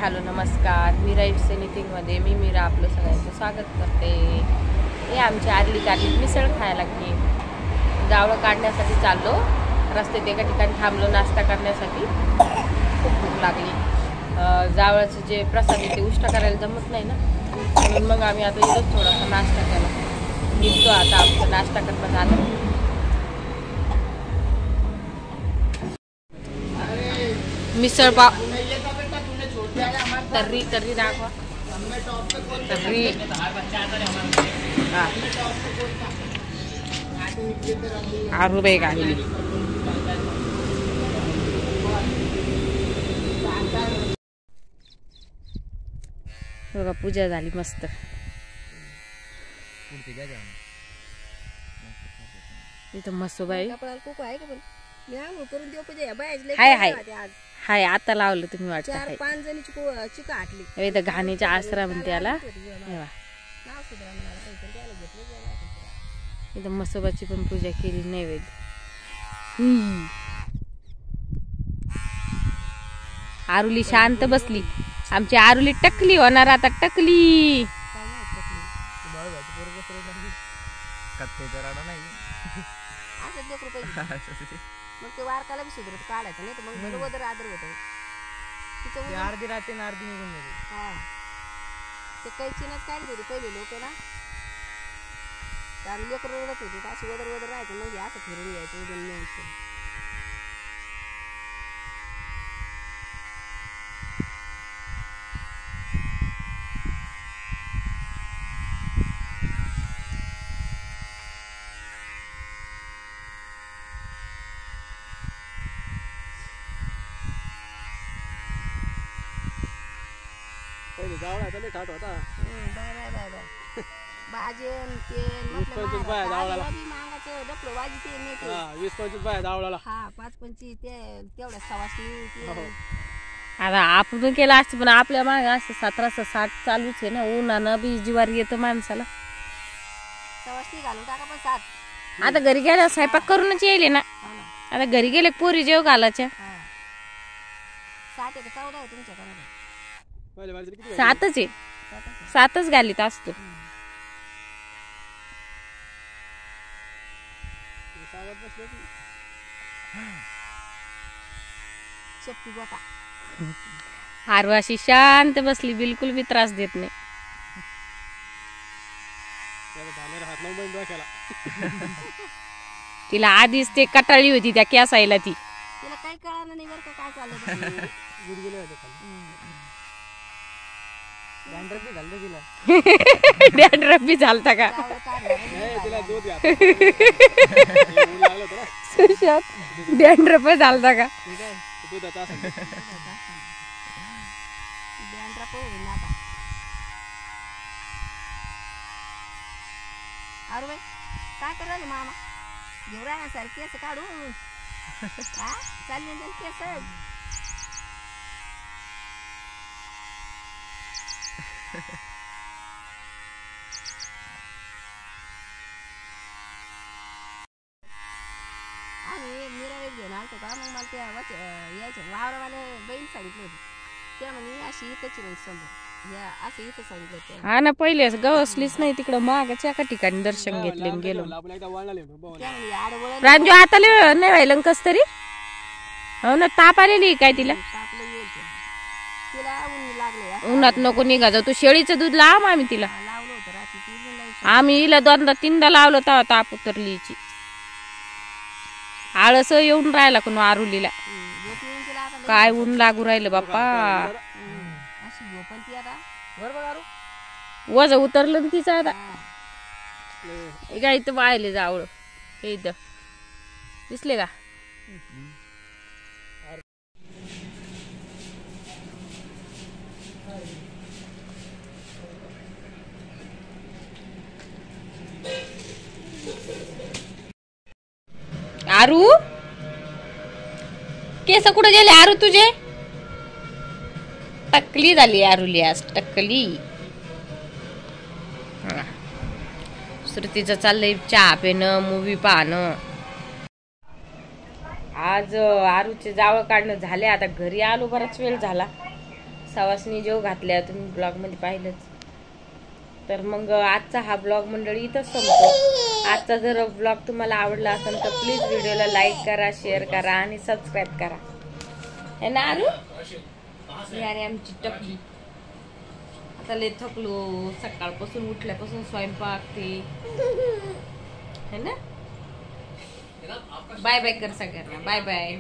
Hello नमस्कार, Mira it's एनिथिंगमध्ये मी मीरा आपलं सगळ्यांचं स्वागत करते. हे आमची आरली गाडीत मिसळ खायला लागली. जावळं काढण्यासाठी चाललो. रस्त्यात एका ठिकाणी थांबलो नाश्ता करण्यासाठी. खूप भूक लागली. जावळाचं जे प्रसाद आहे ते उष्टा करायला जमत नाही ना, म्हणून मग आम्ही आता इथंच थोडासा नाश्ता केला. निघतो आता, आमचा नाश्ता करणं झालं. मिसळ पाव तर्री दाखवा. तर्री 8 रुपये काढली. बघा पूजा झाली मस्त. इथं मस्त बाई हाय. आता लावलं तुम्ही वाटतं. 4-5 जणीची चिका आटली. इथं घाणीच्या आसरा म्हणते त्याला. इथं मसोबाची पण पूजा केली. नैवेद्य आरुली शांत बसली. आमची आरुली टकली होणार आता. टकली मग ते वारकाला बी सुधरत काढायचं नाही तर मग बरोबर आदर होत. अर्धी राहते ना, अर्धी निघून जाते. हा, ते कैचीनच काढली होती पहिले लोक ना. आणि लेकर रडत होती अशी वदर राहायचं. मग असं फिरून यायचं उद्या न्यायचं. भाजन तेल 20-25 बाया जावळाला. 5-25 तेवढ्या सवासनी. आता आपण केलं असतं पण आपल्या मागे असं 1760 चालूच आहे ना. उन्हानं बी जीवार येतं माणसाला. सवासनी घालून टाका पण 7. आता घरी गेल्या स्वयंपाक करूनच येईल ना. आता घरी गेले पोरी जेव घालायच्या. 7 आहे का 14 आहे तुमच्याकडे? 7च आहे. 7च घालीत असतो. हारवाशी शांत बसली, बिलकुल बी त्रास देत नाही. तिला आधीच ते कटाळी होती त्या केसायला. तिला काही कळलं नाही बरं का काय चाललं. डॅन्ड्रफ बी झालता का? सुशांत डॅन्ड्रफ झालता का? अरे बाई काय करायला मामा घेऊन राहण्यासारखी केस काढून चालले केस. आम्ही मिरावेत घेऊन आलतो का, मग मला त्या यायच्या वावरावाले बहीण सांगितलं होती. त्या म्हणे अशी इथंच समजा असं इथं सांगितलं. हा ना, पहिले गवसलीच नाही तिकडं. मागच्या एका ठिकाणी दर्शन घेतले गेलो. रांजू आता नाही व्हायला कस तरी. हो ना, ताप आलेली काय तिला. उन्हात नको निघा जाऊ. तू शेळीचं दूध लाव. आम्ही तिला आम्ही हिला 2दा-3दा लावलं तेव्हा ताप उतरलीची. आळस येऊन राहिला कोण आरुलीला. काय ऊन लागू राहिलं बाप्पा. वज उतरलं तिचं आता. काय इथं वाळले जावळ. हे इथं दिसले का? आरू केस कुठे गेले आरू तुझे? टकली झाली आरुली आज. टकली. श्रुतीचं चाललंय चहा पिणं, मूवी पाहणं. आज आरूचे जावळ काढणं झाले. आता घरी आलो, बराच वेळ झाला. सवासनी जेव घातल्या तुम्ही ब्लॉगमध्ये पाहिलंच. तर मग आजचा हा ब्लॉग मंडळी इथंच संपतो. आजचा जर ब्लॉग तुम्हाला आवडला असेल तर प्लीज व्हिडिओला लाईक करा, शेअर करा आणि सबस्क्राईब करा. है ना आरू? आणि आमची टपली आता लय थकलो, सकाळपासून उठल्यापासून स्वयंपाक ते. है ना? बाय बाय कर सगळ्यांना. Bye bye.